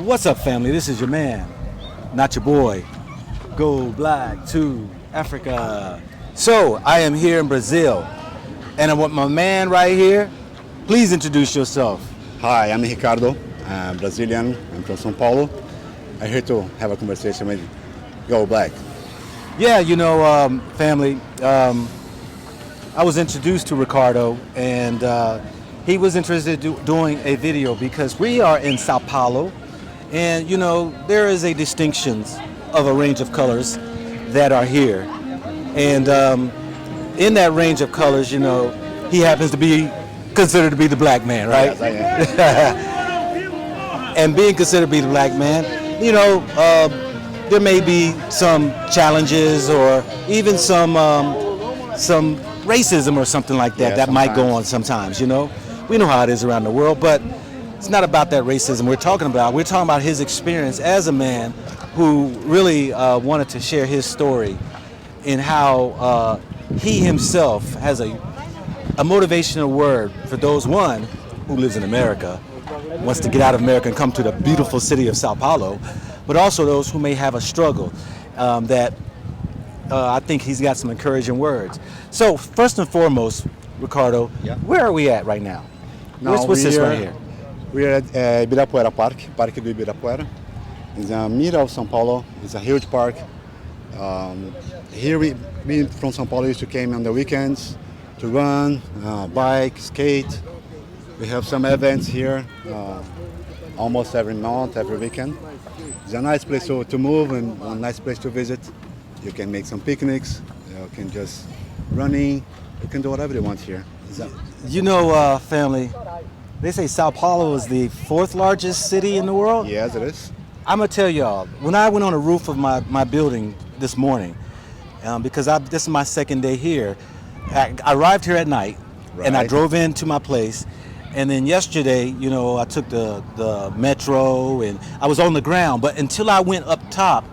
What's up, family? This is your man, not your boy. Go Black to Africa. So, I am here in Brazil, and I want my man right here. Please introduce yourself. Hi, I'm Ricardo. I'm Brazilian. I'm from São Paulo. I'm here to have a conversation with Go Black. Yeah, family, I was introduced to Ricardo, and he was interested in doing a video because we are in Sao Paulo, and there is a distinction of a range of colors that are here, and in that range of colors, he happens to be considered to be the black man, right? Yes, I am. And being considered to be the black man, there may be some challenges or even some racism or something like that Yeah, that might go sometimes. on sometimes. We know how it is around the world, but it's not about that racism we're talking about. We're talking about his experience as a man who really wanted to share his story and how he himself has a motivational word for those, one, who lives in America, wants to get out of America and come to the beautiful city of Sao Paulo, but also those who may have a struggle that I think he's got some encouraging words. So first and foremost, Ricardo, Yeah. where are we at right now? Now What's this right here? We're at Ibirapuera Park, Parque do Ibirapuera. It's the middle of São Paulo. It's a huge park. Here we from São Paulo used to come on the weekends to run, bike, skate. We have some events here almost every month, every weekend. It's a nice place to move and a nice place to visit. You can make some picnics. You can just running. You can do whatever you want here. Family, they say Sao Paulo is the fourth largest city in the world. Yes, it is. I'm gonna tell y'all, when I went on the roof of my building this morning, because this is my second day here, I arrived here at night, and I Right. drove into my place, and then yesterday, I took the metro, and I was on the ground, but until I went up top,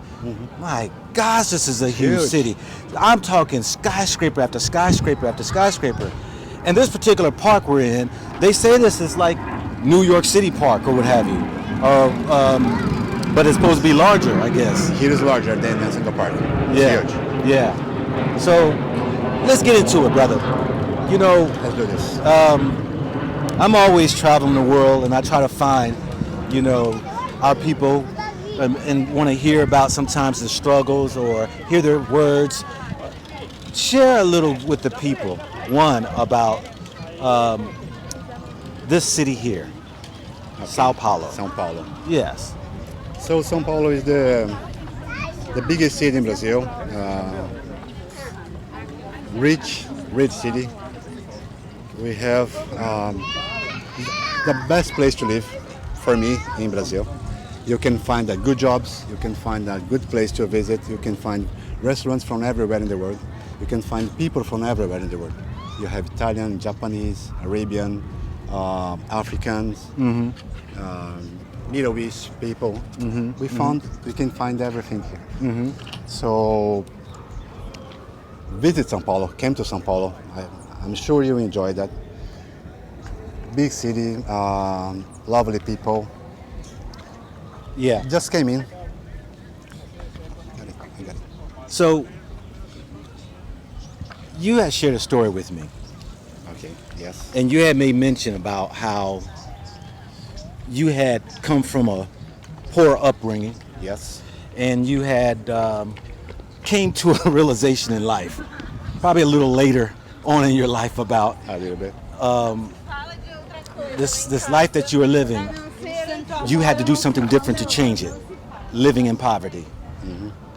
my gosh, this is a huge Huge. city. I'm talking skyscraper after skyscraper after skyscraper. And this particular park we're in, they say this is like New York City Park or what have you, or but it's supposed to be larger, I guess. Here is larger than Central Park. It's Yeah, huge. yeah. So let's get into it, brother. Let's do this. I'm always traveling the world, and I try to find, our people, and want to hear about sometimes the struggles or hear their words. Share a little with the people. One about this city here, Sao Paulo. São Paulo. Yes. So São Paulo is the biggest city in Brazil. Rich city. We have the best place to live for me in Brazil. You can find good jobs. You can find a good place to visit. You can find restaurants from everywhere in the world. You can find people from everywhere in the world. You have Italian, Japanese, Arabian, Africans, Middle East people. We can find everything here. So visit São Paulo. Came to São Paulo. I'm sure you enjoy that. Big city, lovely people. Yeah. Just came in. I got it. So you had shared a story with me, Okay. Yes. and you had made mention about how you had come from a poor upbringing, Yes. and you had came to a realization in life, probably a little later on in your life, about A little bit. this life that you were living. You had to do something different to change it, living in poverty.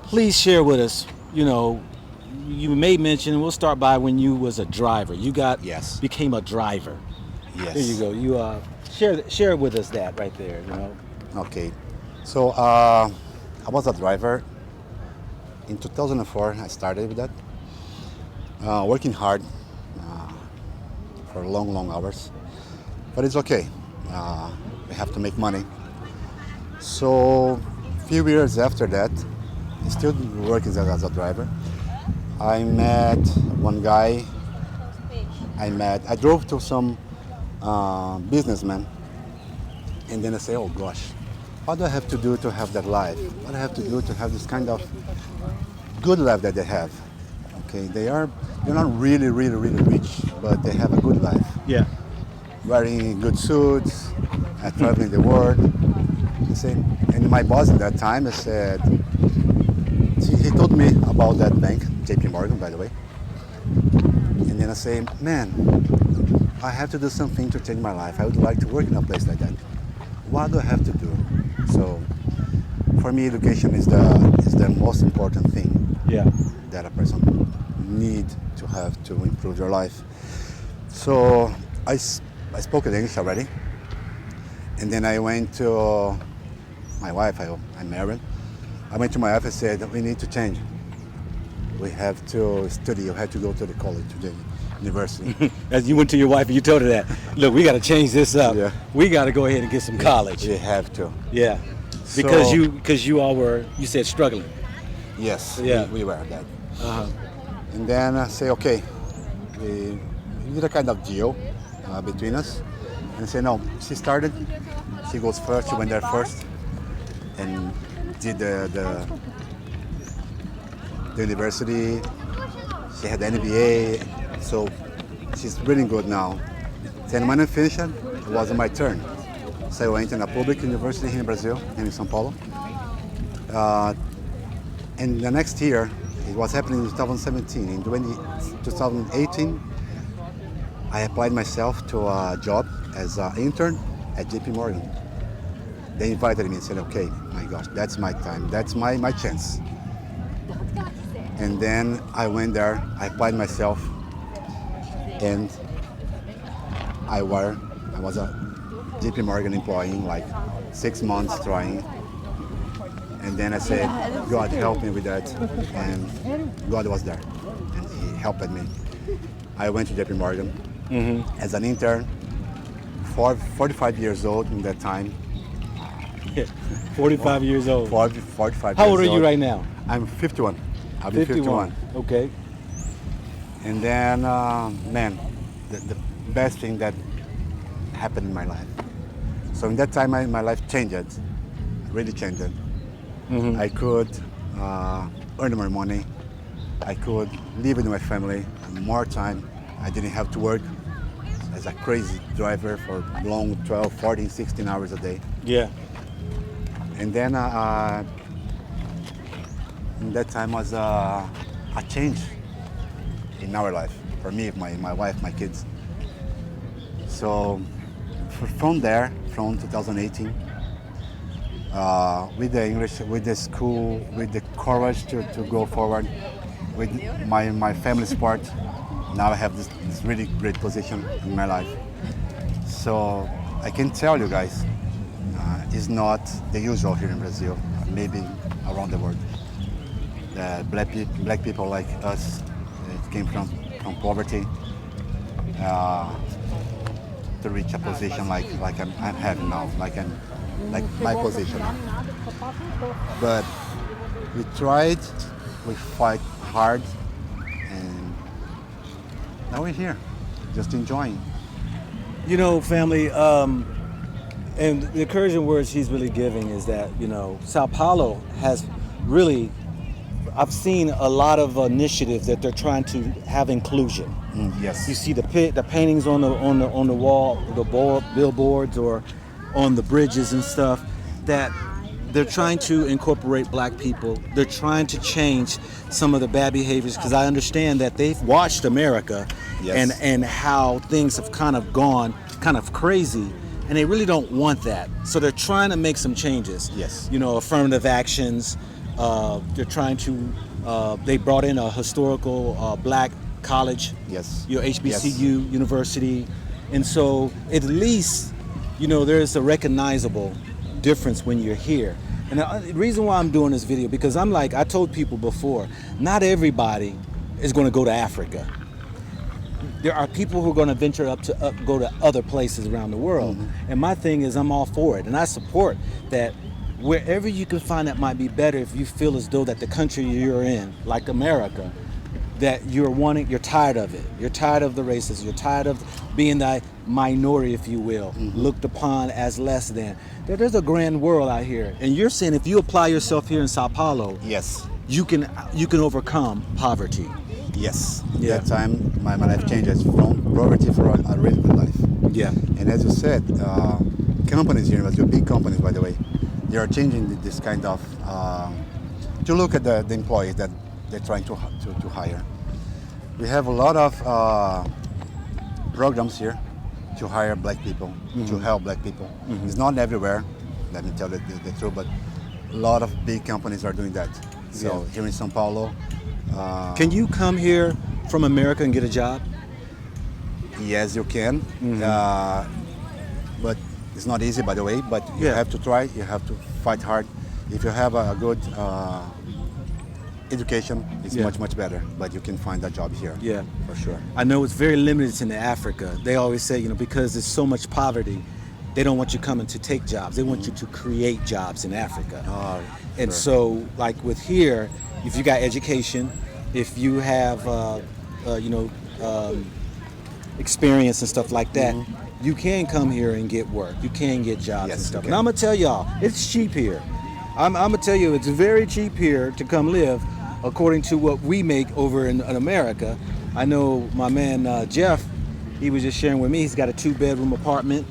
Please share with us, you made mention, and we'll start by when you was a driver. You Yes. became a driver. Yes. There you go. You share with us that right there, Okay. So I was a driver. In 2004, I started with that. Working hard for long hours. But it's okay. We have to make money. So a few years after that, still working as a driver, I met one guy. I drove to some businessman, and then I say, oh gosh, what do I have to do to have that life? What do I have to do to have this kind of good life that they have? Okay, they're not really, really, really rich, but they have a good life. Yeah. Wearing good suits, traveling the world. I say, and my boss at that time said, he told me about that bank, JP Morgan, by the way. And then I say, man, I have to do something to change my life. I would like to work in a place like that. What do I have to do? So, for me, education is the most important thing Yeah. that a person need to have to improve their life. So I spoke in English already, and then I went to my wife. I'm married. I went to my wife and said, we need to change. We have to study. You have to go to the college, to the university. As you went to your wife and you told her that, look, we got to change this up. Yeah. We got to go ahead and get some college. We have to. Yeah. Because So- you all were, you said, struggling. Yes, Yeah. we were that. Uh-huh. And then I say, okay, we did a kind of deal between us. And I say, no, she started, she goes first, she went there first, and did the university. She had the MBA, so she's really good now. Then when I finished, it was my turn. So I went in a public university here in Brazil, in São Paulo. And the next year, it was happening in 2017. In 2018, I applied myself to a job as an intern at JP Morgan. They invited me and said, okay, my gosh, that's my time. That's my chance. And then I went there, I applied myself, and I was a JP Morgan employee, like 6 months trying. And then I said, God help me with that. And God was there, and He helped me. I went to JP Morgan as an intern, 45 years old in that time. 45 years old. 45 How years old are you right now? I'm 51. I'll be 51. Okay. And then, man, the best thing that happened in my life. So in that time, my life changed, really changed. I could earn more money. I could live with my family more time. I didn't have to work as a crazy driver for long 12, 14, 16 hours a day. Yeah. And then in that time was a change in our life, for me, my wife, my kids. So from there, from 2018, with the English, with the school, with the courage to go forward, with my family support, now I have this really great position in my life. So I can tell you guys, it's not the usual here in Brazil, maybe around the world. Black people like us came from poverty to reach a position like I'm having now, like my position. But we tried, we fight hard, and now we're here, just enjoying. You know, family, and the encouraging words he's really giving is that, you know, Sao Paulo has really, I've seen a lot of initiatives that they're trying to have inclusion. Yes. You see the paintings on the wall, billboards, or on the bridges and stuff, that they're trying to incorporate black people. They're trying to change some of the bad behaviors, because I understand that they've watched America. Yes. and how things have kind of gone kind of crazy, and they really don't want that. So they're trying to make some changes. Yes. You know, affirmative actions. They're trying to. They brought in a historical black college. Yes. You know, HBCU Yes. University, and so at least, you know, there's a recognizable difference when you're here. And the reason why I'm doing this video, because I'm like, I told people before, not everybody is going to go to Africa. There are people who are going to venture go to other places around the world. And my thing is, I'm all for it. And I support that wherever you can find that might be better, if you feel as though that the country you're in, like America, that you're tired of it. You're tired of the racism. You're tired of being the minority, if you will, looked upon as less than. There's a grand world out here, and you're saying if you apply yourself here in Sao Paulo, Yes. you can overcome poverty. Yes. Yeah. That time, my life changes from poverty for a really good life. Yeah. And as you said, companies here in Brazil, big companies, by the way, they are changing this kind of to look at the employees that they're trying to hire. We have a lot of programs here to hire black people, to help black people. It's not everywhere, let me tell you the truth, but a lot of big companies are doing that. So Yeah. here in São Paulo, Can you come here from America and get a job? yes, you can, but it's not easy, by the way. But you Yeah. have to try. You have to fight hard. If you have a good education, it's Yeah. much better. But you can find a job here. Yeah. For sure. I know it's very limited in Africa. They always say, because there's so much poverty, they don't want you coming to take jobs. They want you to create jobs in Africa. Oh, And sure. so, like with here, if you got education, if you have, experience and stuff like that, you can come here and get work. You can get jobs Yes, and you stuff. can. And I'm gonna tell y'all, it's cheap here. I'm gonna tell you, it's very cheap here to come live, according to what we make over in America. I know my man Jeff, he was just sharing with me. He's got a 2-bedroom apartment.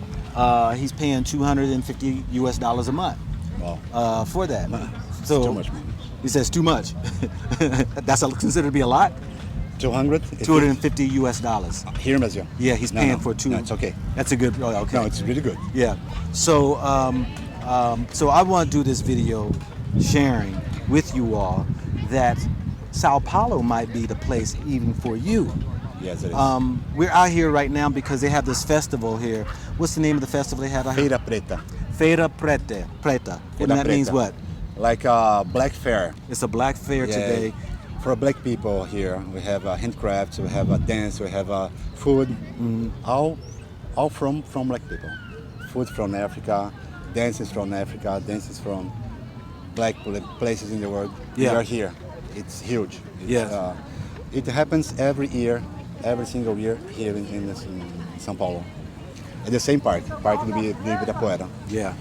He's paying $250 a month Wow. for that. So too much money. He says too much. That's considered to be a lot. 200? $250 Here in Brazil. Yeah, he's No, paying no, for two. No, it's okay. That's a good. Oh, okay. No, it's really good. Yeah. So, so I want to do this video sharing with you all that Sao Paulo might be the place even for you. Yes, it is. We're out here right now because they have this festival here. What's the name of the festival they have out here? Feira Preta. Feira Preta. And Feira that means Preta. what? Like a black fair. It's a black fair Yeah. today. For black people here, we have handcrafts, we have dance, we have food, all from black people. Food from Africa, dances from Africa, dances from black places in the world. Yeah. We are here. It's huge. It's, Yeah. It happens every year, every single year here in São Paulo. At the same park do Ibirapuera. Yeah.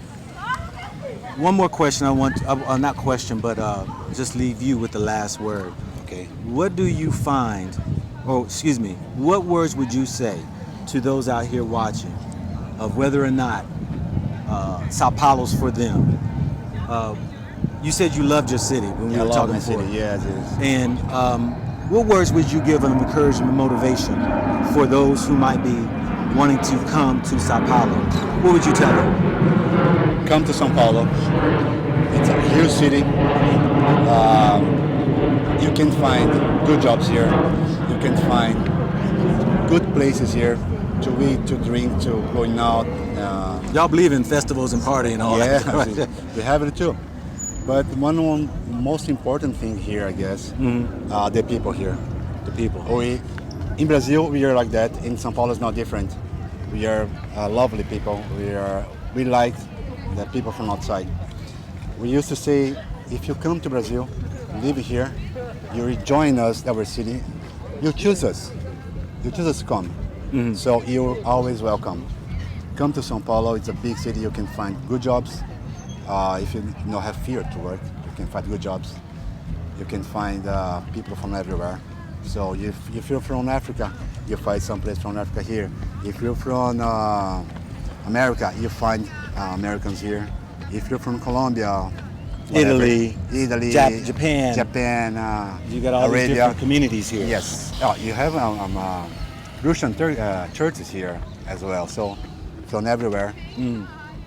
One more question I want, not question, but just leave you with the last word. Okay. What do you find, what words would you say to those out here watching of whether or not Sao Paulo's for them? You said you loved your city when we I were love talking my before. city. Yes, it is. And what words would you give them encouragement, motivation for those who might be wanting to come to Sao Paulo? What would you tell them? Come to São Paulo. It's a huge city. You can find good jobs here. You can find good places here to eat, to drink, to going out. Y'all believe in festivals and partying and all Yeah, that, right? we have it too. But one most important thing here, I guess, the people here. The people. In Brazil, we are like that. In São Paulo, it's not different. We are lovely people. We like the people from outside. We used to say, if you come to Brazil, live here, you rejoin us, our city, you choose us. You choose us to come. So you're always welcome. Come to São Paulo. It's a big city. You can find good jobs. If you don't have fear to work, you can find good jobs. You can find people from everywhere. So if you're from Africa, you find some place from Africa here. If you're from America, you find Americans here. If you're from Colombia, whatever, Italy, Japan, You got all these Arabia. different communities here. Yes. You have Russian churches here as well. So from everywhere,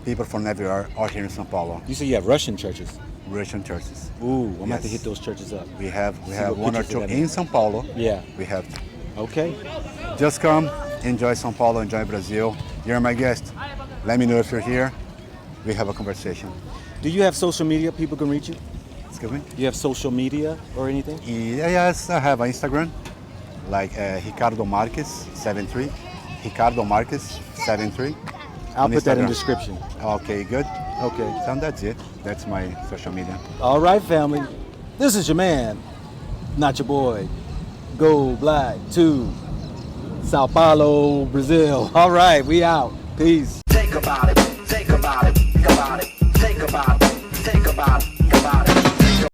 people from everywhere are here in São Paulo. You say you have Russian churches. Russian churches. Ooh, I'm gonna have to Yes. hit those churches up. We have what one or pictures two they got in São Paulo. Yeah. We have. Okay. Just come, enjoy São Paulo, enjoy Brazil. You're my guest. Let me know if you're here. We have a conversation. Do you have social media people can reach you? Excuse me? Do you have social media or anything? Yes, I have an Instagram, like Ricardo Marques 73. Ricardo Marques 73. I'll on put that in Instagram. description. Okay, good. Okay. So that's it. That's my social media. All right, family. This is your man, not your boy, Go Black to Sao Paulo, Brazil. All right, we out. Peace. Think about it, think about it, think about it, think about it, think about it.